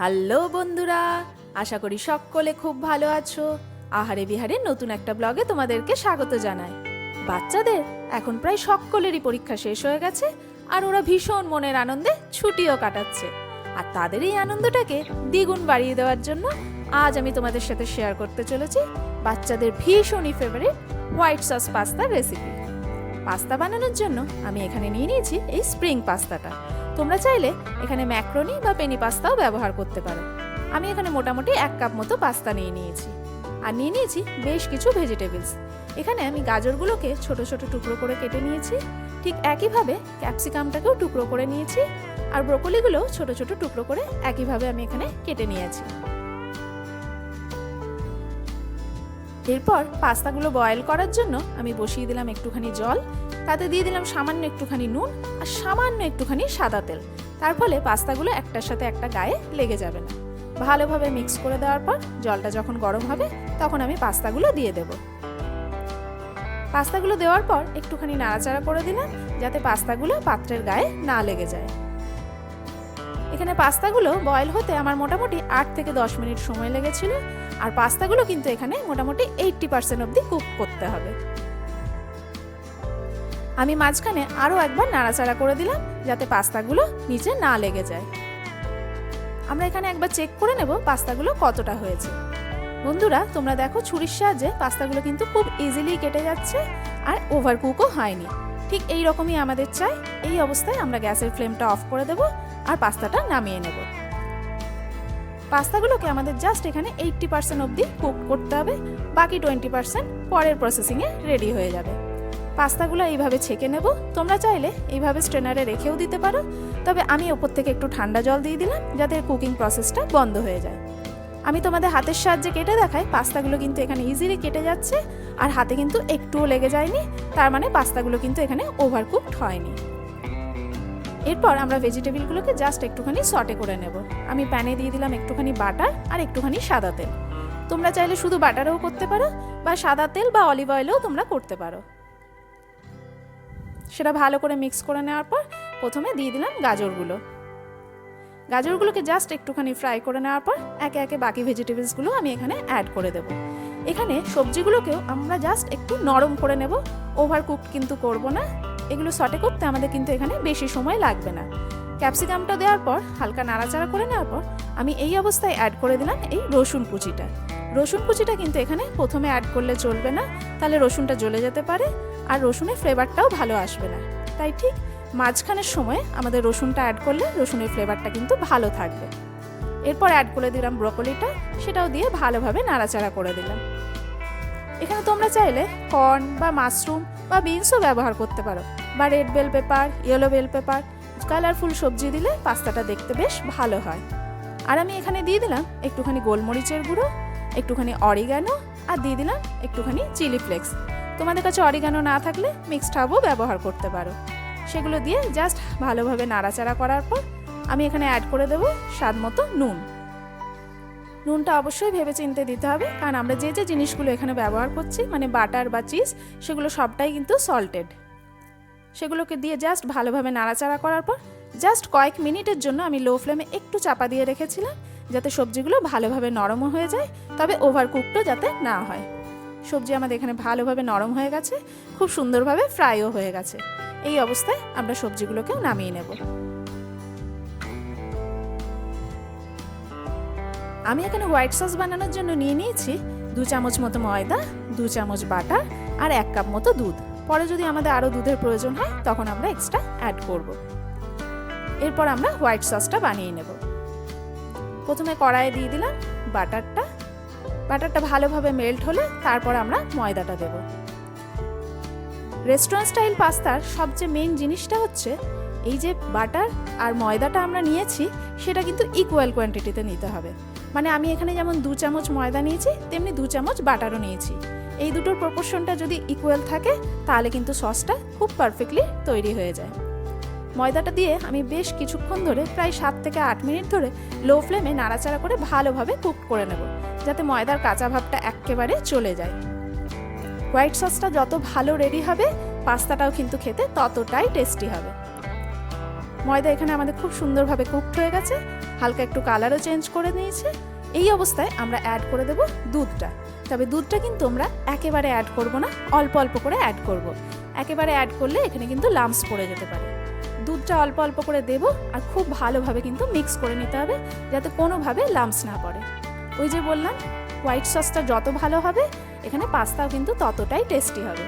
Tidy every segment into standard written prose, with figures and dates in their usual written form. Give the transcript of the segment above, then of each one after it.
Hello বন্ধুরা, আশা করি সকলে খুব ভালো আছো। আহারে বিহারে নতুন একটা ব্লগে তোমাদেরকে স্বাগত জানাই। বাচ্চাদের এখন প্রায় সকলেরই পরীক্ষা শেষ হয়ে গেছে, আর ওরা ভীষণ মনের আনন্দে ছুটিও কাটাচ্ছে। আর তাদের এই আনন্দটাকে দ্বিগুণ বাড়িয়ে দেওয়ার জন্য আজ আমি তোমাদের সাথে শেয়ার করতে চলেছি বাচ্চাদের ভীষণই ফেভারিট হোয়াইট সস পাস্তার রেসিপি। পাস্তা বানানোর জন্য আমি এখানে নিয়ে নিয়েছি এই স্প্রিং পাস্তাটা। তোমরা চাইলে এখানে ম্যাক্রোনি বা পেনি পাস্তাও ব্যবহার করতে পারো। আমি এখানে মোটামুটি 1 কাপ মতো পাস্তা নিয়ে নিয়েছি, আর নিয়ে নিয়েছি বেশ কিছু ভেজিটেবলস। এখানে আমি গাজরগুলোকে ছোট ছোট টুকরো করে কেটে নিয়েছি, ঠিক একইভাবে ক্যাপসিকামটাকেও টুকরো করে নিয়েছি, আর ব্রোকলিগুলোও ছোট ছোট টুকরো করে একইভাবে আমি এখানে কেটে নিয়েছি। এরপর পাস্তাগুলো বয়েল করার জন্য আমি বসিয়ে দিলাম একটুখানি জল, তাতে দিয়ে দিলাম সামান্য একটুখানি নুন আর সামান্য একটুখানি সাদা তেল। তার ফলে পাস্তাগুলো একটার সাথে একটা গায়ে লেগে যাবে না। ভালোভাবে মিক্স করে দেওয়ার পর জলটা যখন গরম হবে তখন আমি পাস্তাগুলো দিয়ে দেব। পাস্তাগুলো দেওয়ার পর একটুখানি নাড়াচাড়া করে দিলাম যাতে পাস্তাগুলো পাত্রের গায়ে না লেগে যায়। এখানে পাস্তাগুলো বয়েল হতে আমার মোটামুটি 8 থেকে 10 মিনিট সময় লেগেছিল, আর পাস্তাগুলো কিন্তু এখানে মোটামুটি 80% অবধি কুক করতে হবে। আমি মাঝখানে আরও একবার নাড়াচাড়া করে দিলাম যাতে পাস্তাগুলো নিচে না লেগে যায়। আমরা এখানে একবার চেক করে নেব পাস্তাগুলো কতটা হয়েছে। বন্ধুরা, তোমরা দেখো ছুরির সাহায্যে পাস্তাগুলো কিন্তু খুব ইজিলি কেটে যাচ্ছে, আর ওভারকুকও হয়নি। ঠিক এই রকমই আমাদের চাই। এই অবস্থায় আমরা গ্যাসের ফ্লেমটা অফ করে দেব আর পাস্তাটা নামিয়ে নেব। পাস্তাগুলোকে আমাদের জাস্ট এখানে 80% অবধি কুক করতে হবে, বাকি 20% পরের প্রসেসিংয়ে রেডি হয়ে যাবে। পাস্তাগুলো এইভাবে ছেঁকে নেব। তোমরা চাইলে এইভাবে স্ট্রেনারে রেখেও দিতে পারো, তবে আমি ওপর থেকে একটু ঠান্ডা জল দিয়ে দিলাম যাতে কুকিং প্রসেসটা বন্ধ হয়ে যায়। আমি তোমাদের হাতের সাহায্যে কেটে দেখাই, পাস্তাগুলো কিন্তু এখানে ইজিলি কেটে যাচ্ছে, আর হাতে কিন্তু একটুও লেগে যায়নি। তার মানে পাস্তাগুলো কিন্তু এখানে ওভারকুকড হয়নি। এরপর আমরা ভেজিটেবলগুলোকে জাস্ট একটুখানি সটে করে নেব। আমি প্যানে দিয়ে দিলাম একটুখানি বাটার আর একটুখানি সাদা তেল। তোমরা চাইলে শুধু বাটারেও করতে পারো, বা সাদা তেল বা অলিভ অয়েলেও তোমরা করতে পারো। সেটা ভালো করে মিক্স করে নেওয়ার পর প্রথমে দিয়ে দিলাম গাজরগুলোকে জাস্ট একটুখানি ফ্রাই করে নেওয়ার পর একে একে বাকি ভেজিটেবলসগুলো আমি এখানে অ্যাড করে দেব। এখানে সবজিগুলোকেও আমরা জাস্ট একটু নরম করে নেব, ওভারকুক কিন্তু করব না। এগুলো সটে করতে আমাদের কিন্তু এখানে বেশি সময় লাগবে না। ক্যাপসিকামটা দেওয়ার পর হালকা নাড়াচাড়া করে নেওয়ার পর আমি এই অবস্থায় অ্যাড করে দিলাম এই রসুন কুচিটা কিন্তু এখানে প্রথমে অ্যাড করলে চলবে না, তাহলে রসুনটা জ্বলে যেতে পারে, আর রসুনের ফ্লেভারটাও ভালো আসবে না। তাই ঠিক মাঝখানের সময়ে আমাদের রসুনটা অ্যাড করলে রসুনের ফ্লেভারটা কিন্তু ভালো থাকবে। এরপর অ্যাড করে দিলাম ব্রোকলিটা, সেটাও দিয়ে ভালোভাবে নাড়াচাড়া করে দিলাম। এখানে তোমরা চাইলে কর্ন বা মাশরুম বা বিনসও ব্যবহার করতে পারো, বা red bell pepper, yellow bell pepper, colourful সবজি দিলে পাস্তাটা দেখতে বেশ ভালো হয়। আর আমি এখানে দিয়ে দিলাম একটুখানি গোলমরিচের গুঁড়ো, একটুখানি অরিগানো, আর দিয়ে দিলাম একটুখানি চিলি ফ্লেক্স। তোমাদের কাছে অরিগানো না থাকলে মিক্সড হার্বও ব্যবহার করতে পারো। সেগুলো দিয়ে জাস্ট ভালোভাবে নাড়াচাড়া করার পর আমি এখানে অ্যাড করে দেবো স্বাদ মতো নুনটা অবশ্যই ভেবে চিন্তে দিতে হবে, কারণ আমরা যে যে জিনিসগুলো এখানে ব্যবহার করছি মানে বাটার বা চিজ, সেগুলো সবটাই কিন্তু সল্টেড। সেগুলোকে দিয়ে জাস্ট ভালোভাবে নাড়াচাড়া করার পর জাস্ট কয়েক মিনিটের জন্য আমি লো ফ্লেমে একটু চাপা দিয়ে রেখেছিলাম যাতে সবজিগুলো ভালোভাবে নরমও হয়ে যায়, তবে ওভারকুকডও যাতে না হয়। সবজি আমাদের এখানে ভালোভাবে নরম হয়ে গেছে, খুব সুন্দরভাবে ফ্রাইও হয়ে গেছে। এই অবস্থায় আমরা সবজিগুলোকেও নামিয়ে নেব। আমি এখানে হোয়াইট সস বানানোর জন্য নিয়ে নিয়েছি 2 চামচ মতো ময়দা, 2 চামচ বাটার আর 1 কাপ মতো দুধ। পরে যদি আমাদের আরও দুধের প্রয়োজন হয় তখন আমরা এক্সট্রা অ্যাড করব। এরপর আমরা হোয়াইট সসটা বানিয়ে নেব। প্রথমে কড়াইয়ে দিয়ে দিলাম বাটারটা ভালোভাবে মেল্ট হলে তারপর আমরা ময়দাটা দেব। রেস্টুরেন্ট স্টাইল পাস্তার সবচেয়ে মেইন জিনিসটা হচ্ছে এই যে বাটার আর ময়দাটা আমরা নিয়েছি সেটা কিন্তু ইকুয়াল কোয়ান্টিটিতে নিতে হবে। মানে আমি এখানে যেমন 2 চামচ ময়দা নিয়েছি তেমনি 2 চামচ বাটারও নিয়েছি। এই দুটোর প্রপোর্শনটা যদি ইকুয়াল থাকে তাহলে কিন্তু সসটা খুব পারফেক্টলি তৈরি হয়ে যায়। ময়দাটা দিয়ে আমি বেশ কিছুক্ষণ ধরে প্রায় 7 থেকে 8 মিনিট ধরে লো ফ্লেমে নাড়াচাড়া করে ভালোভাবে কুক করে নেব, যাতে ময়দার কাঁচা ভাবটা একেবারে চলে যায়। হোয়াইট সসটা যত ভালো রেডি হবে পাস্তাটাও কিন্তু খেতে ততটাই টেস্টি হবে। ময়দা এখানে আমাদের খুব সুন্দরভাবে কুকড হয়ে গেছে। হালকা একটু কালারও চেঞ্জ করে নিয়েছে। এই অবস্থায় আমরা অ্যাড করে দেব দুধটা। তবে দুধটা কিন্তু আমরা একেবারে অ্যাড করব না, অল্প অল্প করে অ্যাড করব। একেবারে অ্যাড করলে এখানে কিন্তু লাম্পস পড়ে যেতে পারে। দুধটা অল্প অল্প করে দেব আর খুব ভালোভাবে কিন্তু মিক্স করে নিতে হবে যাতে কোনোভাবে লাম্পস না পড়ে। ওই যে বললাম, হোয়াইট সসটা যত ভালো হবে এখানে পাস্তাও কিন্তু ততটাই টেস্টি হবে।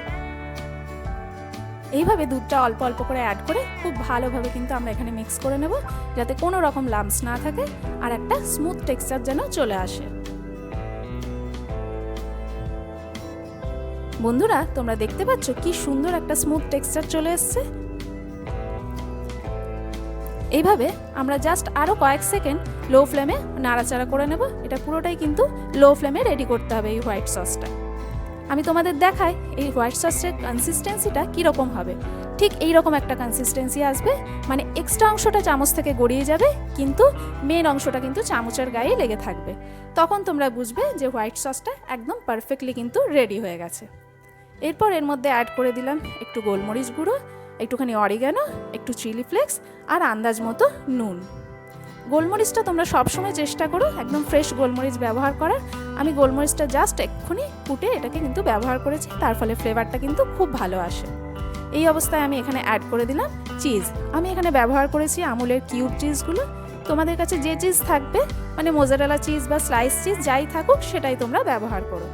এইভাবে দুধটা অল্প অল্প করে অ্যাড করে খুব ভালোভাবে কিন্তু আমরা এখানে মিক্স করে নেব যাতে কোনো রকম লাম্পস না থাকে আর একটা স্মুথ টেক্সচার যেন চলে আসে। বন্ধুরা, তোমরা দেখতে পাচ্ছ কি সুন্দর একটা স্মুথ টেক্সচার চলে এসছে। এইভাবে আমরা জাস্ট আরও কয়েক সেকেন্ড লো ফ্লেমে নাড়াচাড়া করে নেব। এটা পুরোটাই কিন্তু লো ফ্লেমে রেডি করতে হবে এই হোয়াইট সসটা। আমি তোমাদের দেখাই এই হোয়াইট সসের কনসিস্টেন্সিটা কীরকম হবে। ঠিক এই রকম একটা কনসিস্টেন্সি আসবে, মানে এক্সট্রা অংশটা চামচ থেকে গড়িয়ে যাবে কিন্তু মেন অংশটা কিন্তু চামচের গায়ে লেগে থাকবে। তখন তোমরা বুঝবে যে হোয়াইট সসটা একদম পারফেক্টলি কিন্তু রেডি হয়ে গেছে। এরপর এর মধ্যে অ্যাড করে দিলাম একটু গোলমরিচ গুঁড়ো, একটুখানি অরিগানো, একটু চিলি ফ্লেক্স আর আন্দাজ মতো নুন। গোলমরিচটা তোমরা সবসময় চেষ্টা করো একদম ফ্রেশ গোলমরিচ ব্যবহার করার। আমি গোলমরিচটা জাস্ট এক্ষুনি কুটে এটাকে কিন্তু ব্যবহার করেছি, তার ফলে ফ্লেভারটা কিন্তু খুব ভালো আসে। এই অবস্থায় আমি এখানে অ্যাড করে দিলাম চিজ। আমি এখানে ব্যবহার করেছি আমুলের কিউব চিজগুলো। তোমাদের কাছে যে চিজ থাকবে, মানে মোজারেলা চিজ বা স্লাইস চিজ যাই থাকুক সেটাই তোমরা ব্যবহার করো।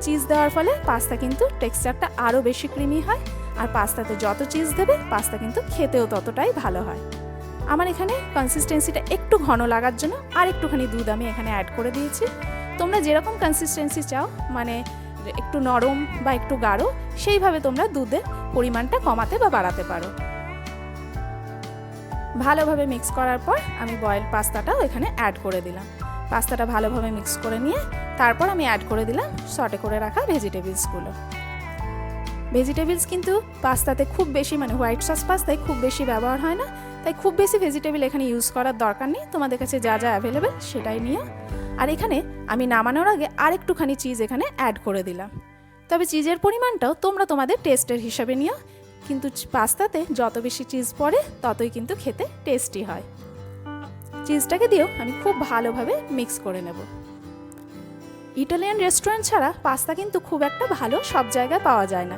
চিজ দেওয়ার ফলে পাস্তা কিন্তু টেক্সচারটা আরও বেশি ক্রিমি হয়, আর পাস্তাতে যত চিজ দেবে পাস্তা কিন্তু খেতেও ততটাই ভালো হয়। আমার এখানে কনসিস্টেন্সিটা একটু ঘন লাগার জন্য আর একটুখানি দুধ আমি এখানে অ্যাড করে দিয়েছি। তোমরা যেরকম কনসিস্টেন্সি চাও, মানে একটু নরম বা একটু গাঢ়, সেইভাবে তোমরা দুধের পরিমাণটা কমাতে বা বাড়াতে পারো। ভালোভাবে মিক্স করার পর আমি বয়েলড পাস্তাটাও এখানে অ্যাড করে দিলাম। পাস্তাটা ভালোভাবে মিক্স করে নিয়ে তারপর আমি অ্যাড করে দিলাম সটে করে রাখা ভেজিটেবলসগুলো। ভেজিটেবলস কিন্তু পাস্তাতে খুব বেশি, মানে হোয়াইট সস পাস্তায় খুব বেশি ব্যবহার হয় না, তাই খুব বেশি ভেজিটেবল এখানে ইউজ করার দরকার নেই। তোমাদের কাছে যা যা অ্যাভেলেবেল সেটাই নিও। আর এখানে আমি নামানোর আগে আর একটুখানি চিজ এখানে অ্যাড করে দিলাম। তবে চিজের পরিমাণটাও তোমরা তোমাদের টেস্টের হিসাবে নিও, কিন্তু পাস্তাতে যত বেশি চিজ পড়ে ততই কিন্তু খেতে টেস্টি হয়। চিজটাকে দিয়েও আমি খুব ভালোভাবে মিক্স করে নেব। ইটালিয়ান রেস্টুরেন্ট ছাড়া পাস্তা কিন্তু খুব একটা ভালো সব জায়গায় পাওয়া যায় না,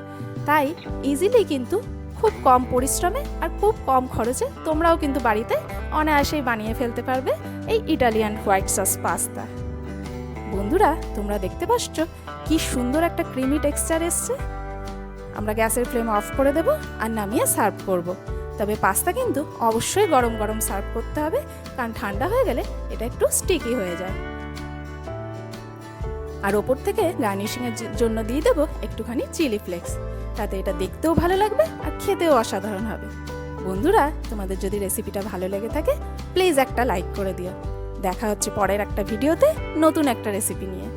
তাই ইজিলি কিন্তু খুব কম পরিশ্রমে আর খুব কম খরচে তোমরাও কিন্তু বাড়িতে অনায়াসেই বানিয়ে ফেলতে পারবে এই ইটালিয়ান হোয়াইট সস পাস্তা। বন্ধুরা, তোমরা দেখতে পাচ্ছ কি সুন্দর একটা ক্রিমি টেক্সচার এসছে। আমরা গ্যাসের ফ্লেম অফ করে দেব আর নামিয়ে সার্ভ করব। তবে পাস্তা কিন্তু অবশ্যই গরম গরম সার্ভ করতে হবে, কারণ ঠান্ডা হয়ে গেলে এটা একটু স্টিকি হয়ে যায়। আর ওপর থেকে গার্নিশিংয়ের জন্য দিয়ে দেবো একটুখানি চিলি ফ্লেক্স, তাতে এটা দেখতেও ভালো লাগবে আর খেতেও অসাধারণ হবে। বন্ধুরা, তোমাদের যদি রেসিপিটা ভালো লেগে থাকে প্লিজ একটা লাইক করে দিও। দেখা হচ্ছে পরের একটা ভিডিওতে নতুন একটা রেসিপি নিয়ে।